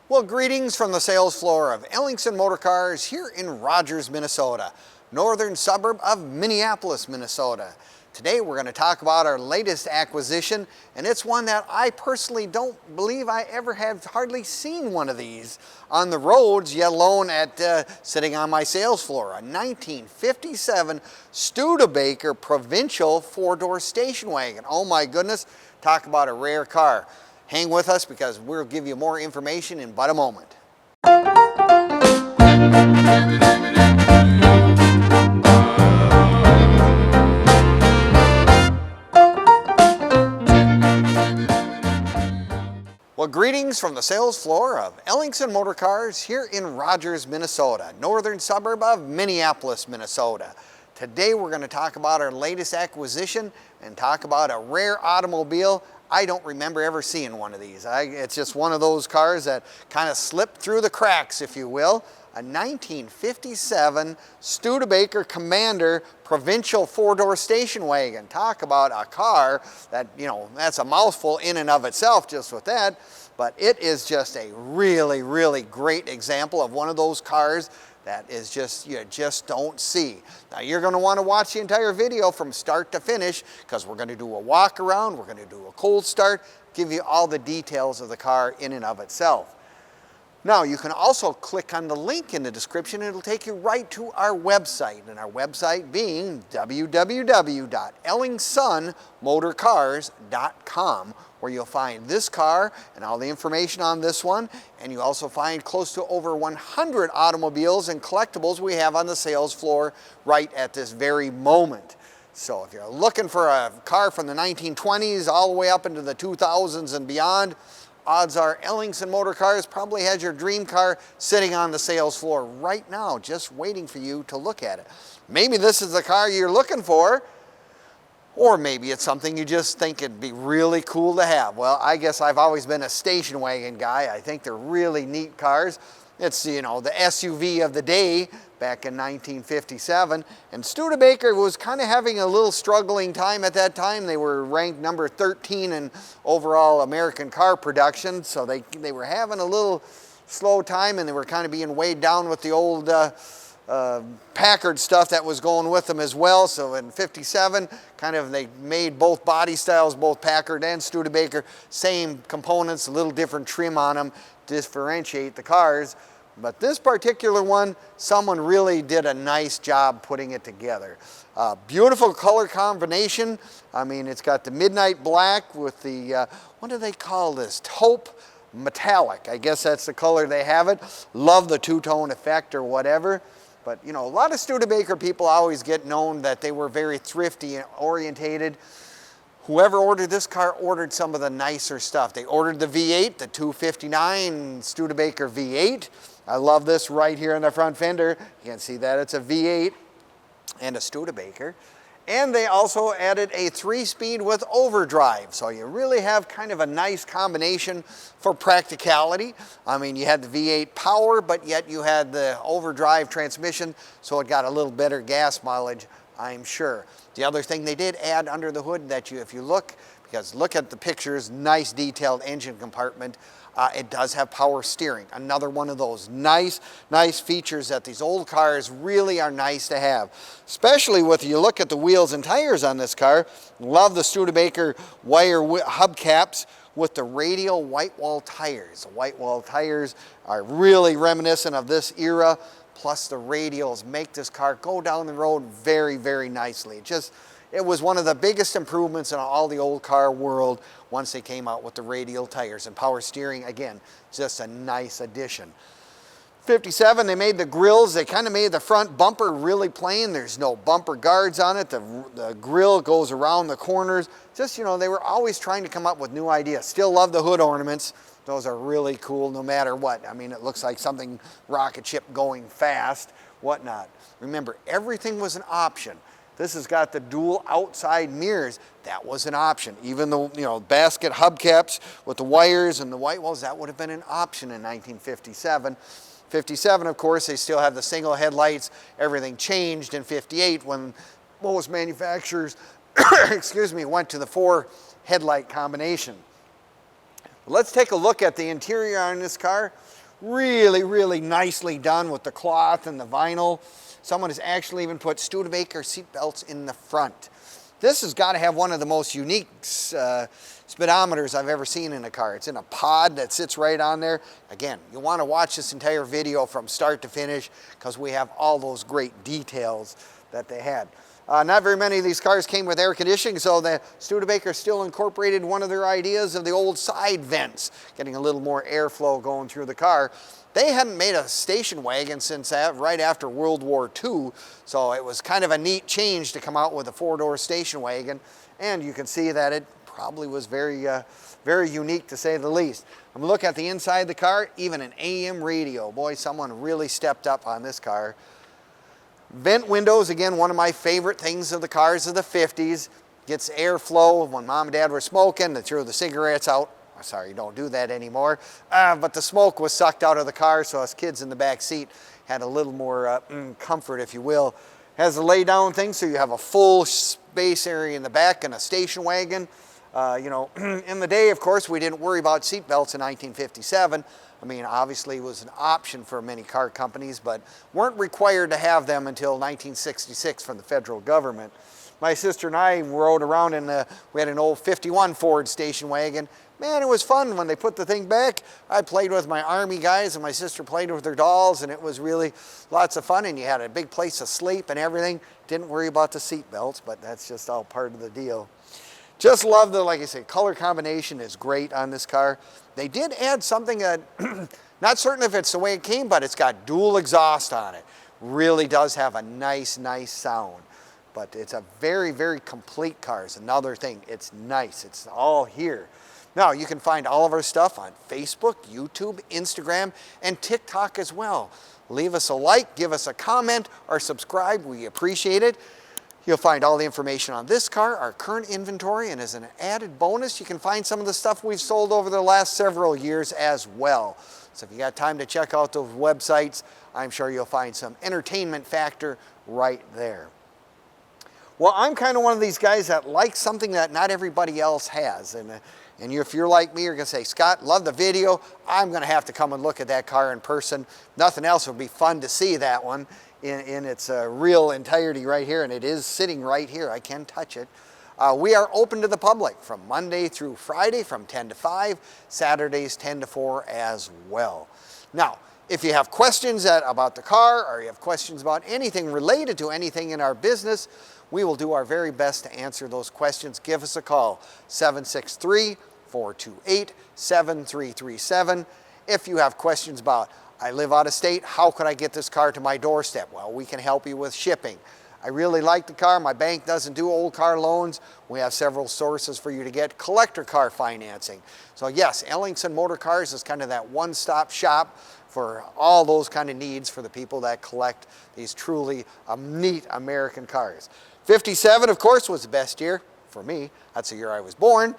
Well, greetings from the sales floor of Ellingson Motorcars here in Rogers, Minnesota, northern suburb of Minneapolis, Minnesota. Today we're going to talk about our latest acquisition, and it's one that I personally don't believe I ever have hardly seen one of these on the roads, yet alone sitting on my sales floor. A 1957 Studebaker Provincial four-door station wagon. Oh my goodness, talk about a rare car. Hang with us because we'll give you more information in but a moment. Well, greetings from the sales floor of Ellingson Motorcars here in Rogers, Minnesota, northern suburb of Minneapolis, Minnesota. Today we're going to talk about our latest acquisition and talk about a rare automobile. I don't remember ever seeing one of these. It's just one of those cars that kind of slipped through the cracks, if you will. A 1957 Studebaker Commander Provincial four-door station wagon. Talk about a car that, that's a mouthful in and of itself just with that. But it is just a really, really great example of one of those cars that is just, you just don't see. Now you're going to want to watch the entire video from start to finish because we're going to do a walk around, we're going to do a cold start, give you all the details of the car in and of itself. Now you can also click on the link in the description and it'll take you right to our website, and our website being www.ellingsonmotorcars.com, where you'll find this car and all the information on this one, and you also find close to over 100 automobiles and collectibles we have on the sales floor right at this very moment. So if you're looking for a car from the 1920s all the way up into the 2000s and beyond, odds are Ellingson Motorcars probably has your dream car sitting on the sales floor right now, just waiting for you to look at it. Maybe this is the car you're looking for, or maybe it's something you just think it'd be really cool to have. Well, I guess I've always been a station wagon guy. I think they're really neat cars. It's, the SUV of the day back in 1957. And Studebaker was kind of having a little struggling time at that time. They were ranked number 13 in overall American car production. So they were having a little slow time, and they were kind of being weighed down with the old Packard stuff that was going with them as well. So in 57, they made both body styles, both Packard and Studebaker, same components, a little different trim on them, differentiate the cars. But this particular one, someone really did a nice job putting it together. Beautiful color combination. I mean, it's got the midnight black with the, what do they call this? Taupe Metallic. I guess that's the color they have it. Love the two-tone effect or whatever. But, a lot of Studebaker people always get known that they were very thrifty and orientated. Whoever ordered this car ordered some of the nicer stuff. They ordered the V8, the 259 Studebaker V8. I love this right here in the front fender. You can see that it's a V8 and a Studebaker. And they also added a 3-speed with overdrive. So you really have kind of a nice combination for practicality. I mean, you had the V8 power, but yet you had the overdrive transmission, so it got a little better gas mileage, I'm sure. The other thing they did add under the hood that if you look, because look at the pictures, nice detailed engine compartment. It does have power steering. Another one of those nice features that these old cars really are nice to have. Especially with, you look at the wheels and tires on this car. Love the Studebaker wire hubcaps with the radial whitewall tires. The whitewall tires are really reminiscent of this era. Plus the radials make this car go down the road very, very nicely. It was one of the biggest improvements in all the old car world once they came out with the radial tires, and power steering, again, just a nice addition. 57, they made the grills. They kind of made the front bumper really plain. There's no bumper guards on it. The grill goes around the corners. Just, they were always trying to come up with new ideas. Still love the hood ornaments. Those are really cool no matter what. I mean, it looks like something rocket ship going fast, whatnot. Remember, everything was an option. This has got the dual outside mirrors. That was an option. Even the basket hubcaps with the wires and the white walls, that would have been an option in 1957. 57, of course, they still have the single headlights. Everything changed in 58 when most manufacturers, excuse me, went to the 4 headlight combination. Let's take a look at the interior on this car. Really, really nicely done with the cloth and the vinyl. Someone has actually even put Studebaker seat belts in the front. This has got to have one of the most unique speedometers I've ever seen in a car. It's in a pod that sits right on there. Again, you want to watch this entire video from start to finish because we have all those great details that they had. Not very many of these cars came with air conditioning, so the Studebaker still incorporated one of their ideas of the old side vents, getting a little more airflow going through the car. They hadn't made a station wagon since right after World War II, so it was kind of a neat change to come out with a four-door station wagon, and you can see that it probably was very unique to say the least. I'm gonna look at the inside of the car, even an AM radio. Boy, someone really stepped up on this car. Vent windows, again, one of my favorite things of the cars of the 50s. Gets airflow. When Mom and Dad were smoking, they threw the cigarettes out. Sorry, don't do that anymore. But the smoke was sucked out of the car, so us kids in the back seat had a little more comfort, if you will. Has a lay down thing, so you have a full space area in the back and a station wagon. You know, in the day, of course, we didn't worry about seat belts in 1957. I mean, obviously it was an option for many car companies, but weren't required to have them until 1966 from the federal government. My sister and I rode around we had an old 51 Ford station wagon. Man, it was fun when they put the thing back. I played with my Army guys and my sister played with their dolls, and it was really lots of fun, and you had a big place to sleep and everything. Didn't worry about the seat belts, but that's just all part of the deal. Just love the, like I say, color combination is great on this car. They did add something that, not certain if it's the way it came, but it's got dual exhaust on it. Really does have a nice, nice sound. But it's a very, very complete car. It's another thing. It's nice. It's all here. Now, you can find all of our stuff on Facebook, YouTube, Instagram, and TikTok as well. Leave us a like, give us a comment, or subscribe. We appreciate it. You'll find all the information on this car, our current inventory, and as an added bonus, you can find some of the stuff we've sold over the last several years as well. So if you got time to check out those websites, I'm sure you'll find some entertainment factor right there. Well, I'm kind of one of these guys that likes something that not everybody else has. And if you're like me, you're going to say, Scott, love the video. I'm going to have to come and look at that car in person. Nothing else would be fun to see that one in its real entirety right here, and it is sitting right here. I can touch it. We are open to the public from Monday through Friday from 10 to 5, Saturdays 10 to 4 as well. Now, if you have questions about the car or you have questions about anything related to anything in our business, we will do our very best to answer those questions. Give us a call, 763-428-7337. If you have questions about, I live out of state, how could I get this car to my doorstep? Well, we can help you with shipping. I really like the car. My bank doesn't do old car loans. We have several sources for you to get collector car financing. So yes, Ellingson Motorcars is kind of that one-stop shop for all those kind of needs for the people that collect these truly neat American cars. 57, of course, was the best year for me. That's the year I was born.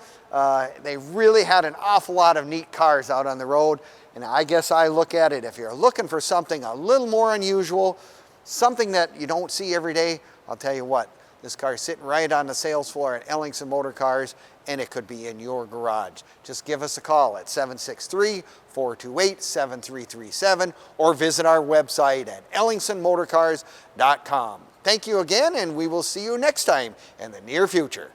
They really had an awful lot of neat cars out on the road. And I guess I look at it, if you're looking for something a little more unusual, something that you don't see every day, I'll tell you what, this car is sitting right on the sales floor at Ellingson Motorcars, and it could be in your garage. Just give us a call at 763-428-7337 or visit our website at ellingsonmotorcars.com. Thank you again, and we will see you next time in the near future.